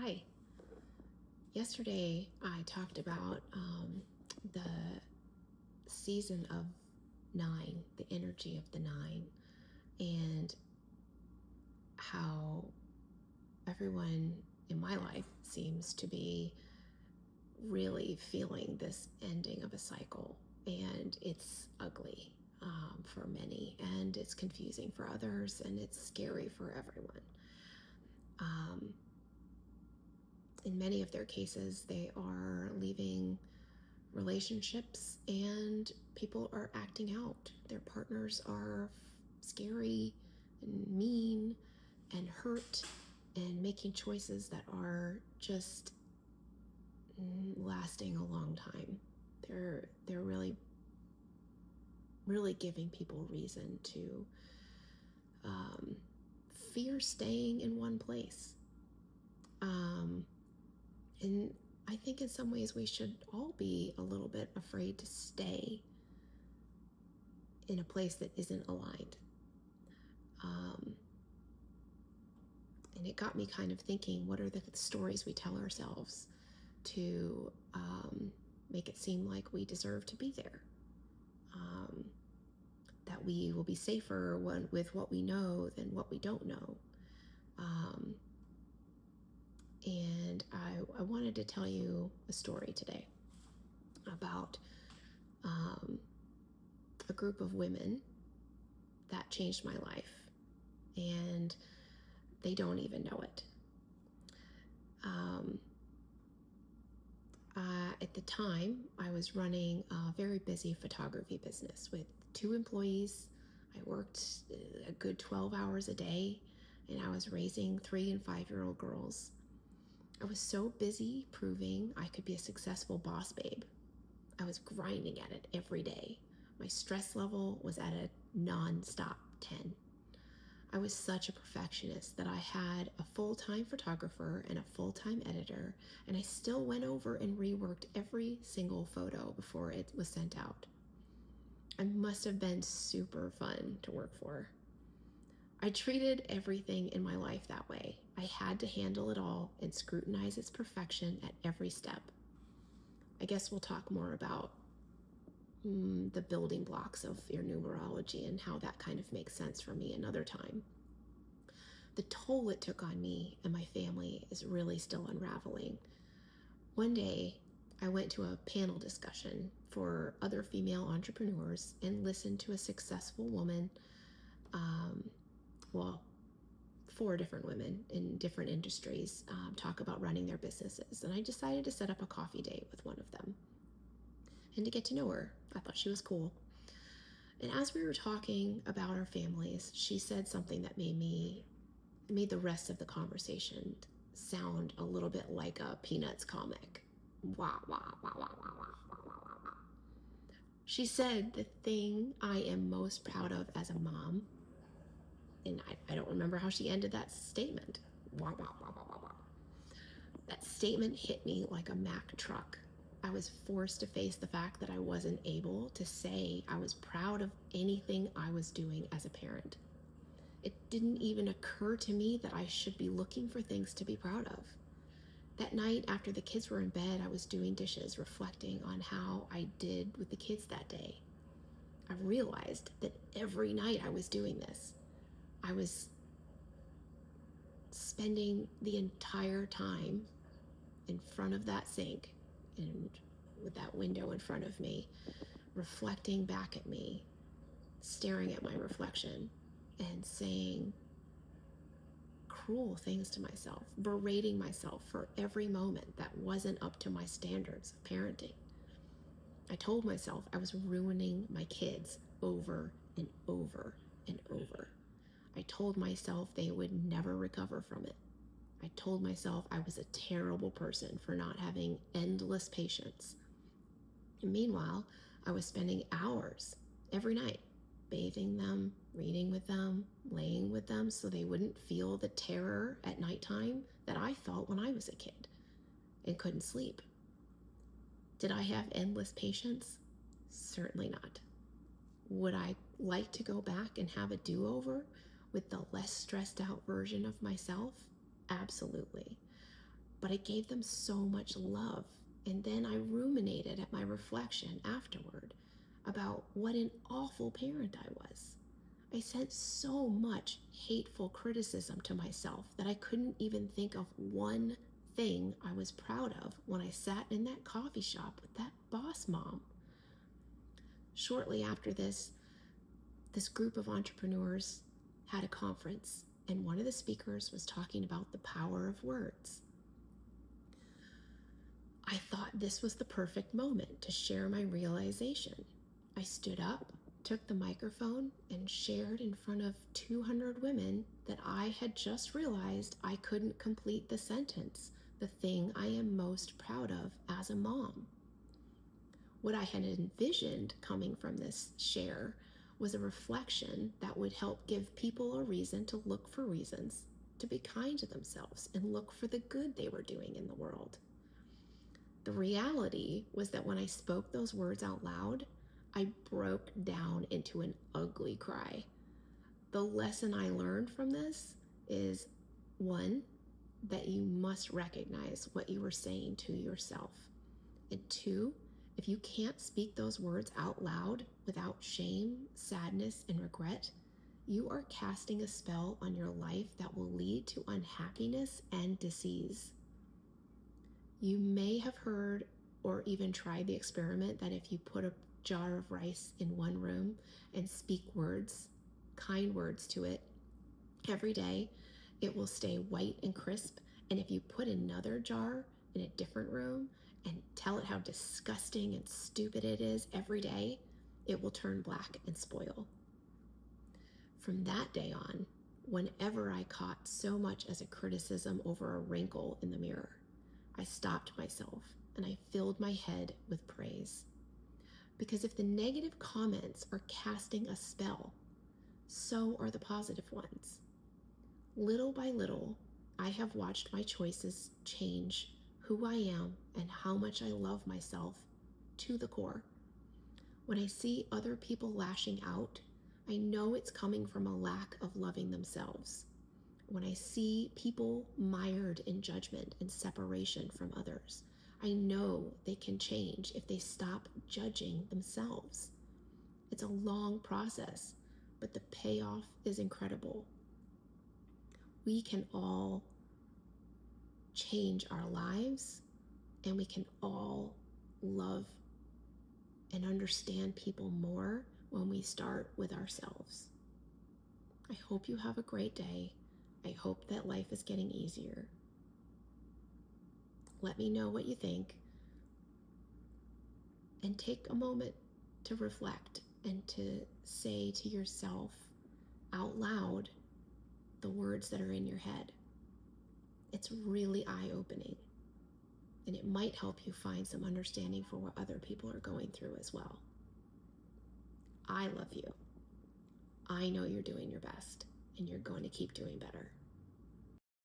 Hi. Yesterday, I talked about the season of nine, the energy of the nine, and how everyone in my life seems to be really feeling this ending of a cycle. And it's ugly for many, and it's confusing for others, and it's scary for everyone. Um, in many of their cases, they are leaving relationships and people are acting out. Their partners are scary and mean and hurt and making choices that are just lasting a long time. They're really giving people reason to fear staying in one place. And I think in some ways we should all be a little bit afraid to stay in a place that isn't aligned. And it got me kind of thinking, what are the stories we tell ourselves to make it seem like we deserve to be there? That we will be safer with what we know than what we don't know. And I wanted to tell you a story today about a group of women that changed my life, and they don't even know it. At the time, I was running a very busy photography business with 2 employees. I worked a good 12 hours a day, and I was raising 3 and 5-year-old girls. I was so busy proving I could be a successful boss babe. I was grinding at it every day. My stress level was at a non-stop 10. I was such a perfectionist that I had a full-time photographer and a full-time editor, and I still went over and reworked every single photo before it was sent out. I must have been super fun to work for. I treated everything in my life that way. I had to handle it all and scrutinize its perfection at every step. I guess we'll talk more about the building blocks of your numerology and how that kind of makes sense for me another time. The toll it took on me and my family is really still unraveling. One day, I went to a panel discussion for other female entrepreneurs and listened to a successful woman, well, 4 different women in different industries talk about running their businesses. And I decided to set up a coffee date with one of them and to get to know her. I thought she was cool. And as we were talking about our families, she said something that made the rest of the conversation sound a little bit like a Peanuts comic. Wah, wah, wah, wah, wah, wah, wah, wah, wah. She said the thing I am most proud of as a mom, and I don't remember how she ended that statement. Wah, wah, wah, wah, wah, wah. That statement hit me like a Mack truck. I was forced to face the fact that I wasn't able to say I was proud of anything I was doing as a parent. It didn't even occur to me that I should be looking for things to be proud of. That night, after the kids were in bed, I was doing dishes, reflecting on how I did with the kids that day. I realized that every night I was doing this, I was spending the entire time in front of that sink and with that window in front of me, reflecting back at me, staring at my reflection and saying cruel things to myself, berating myself for every moment that wasn't up to my standards of parenting. I told myself I was ruining my kids over and over and over. I told myself they would never recover from it. I told myself I was a terrible person for not having endless patience. And meanwhile, I was spending hours every night bathing them, reading with them, laying with them so they wouldn't feel the terror at nighttime that I felt when I was a kid and couldn't sleep. Did I have endless patience? Certainly not. Would I like to go back and have a do-over with the less stressed out version of myself? Absolutely. but I gave them so much love. And then I ruminated at my reflection afterward about what an awful parent I was. I sent so much hateful criticism to myself that I couldn't even think of one thing I was proud of when I sat in that coffee shop with that boss mom. Shortly after this group of entrepreneurs had a conference, and one of the speakers was talking about the power of words. I thought this was the perfect moment to share my realization. I stood up, took the microphone, and shared in front of 200 women that I had just realized I couldn't complete the sentence, the thing I am most proud of as a mom. What I had envisioned coming from this share was a reflection that would help give people a reason to look for reasons to be kind to themselves and look for the good they were doing in the world. The reality was that when I spoke those words out loud, I broke down into an ugly cry. The lesson I learned from this is, one, that you must recognize what you were saying to yourself. And two, if you can't speak those words out loud without shame, sadness, and regret, you are casting a spell on your life that will lead to unhappiness and disease. You may have heard or even tried the experiment that if you put a jar of rice in one room and speak words, kind words to it every day, it will stay white and crisp. And if you put another jar in a different room and tell it how disgusting and stupid it is every day, it will turn black and spoil. From that day on, whenever I caught so much as a criticism over a wrinkle in the mirror, I stopped myself and I filled my head with praise. Because if the negative comments are casting a spell, so are the positive ones. Little by little, I have watched my choices change who I am and how much I love myself to the core. When I see other people lashing out, I know it's coming from a lack of loving themselves. When I see people mired in judgment and separation from others, I know they can change if they stop judging themselves. It's a long process, but the payoff is incredible. We can all change our lives, and we can all love and understand people more when we start with ourselves. I hope you have a great day. I hope that life is getting easier. Let me know what you think. And take a moment to reflect and to say to yourself out loud the words that are in your head. It's really eye-opening. And it might help you find some understanding for what other people are going through as well. I love you. I know you're doing your best, and you're going to keep doing better.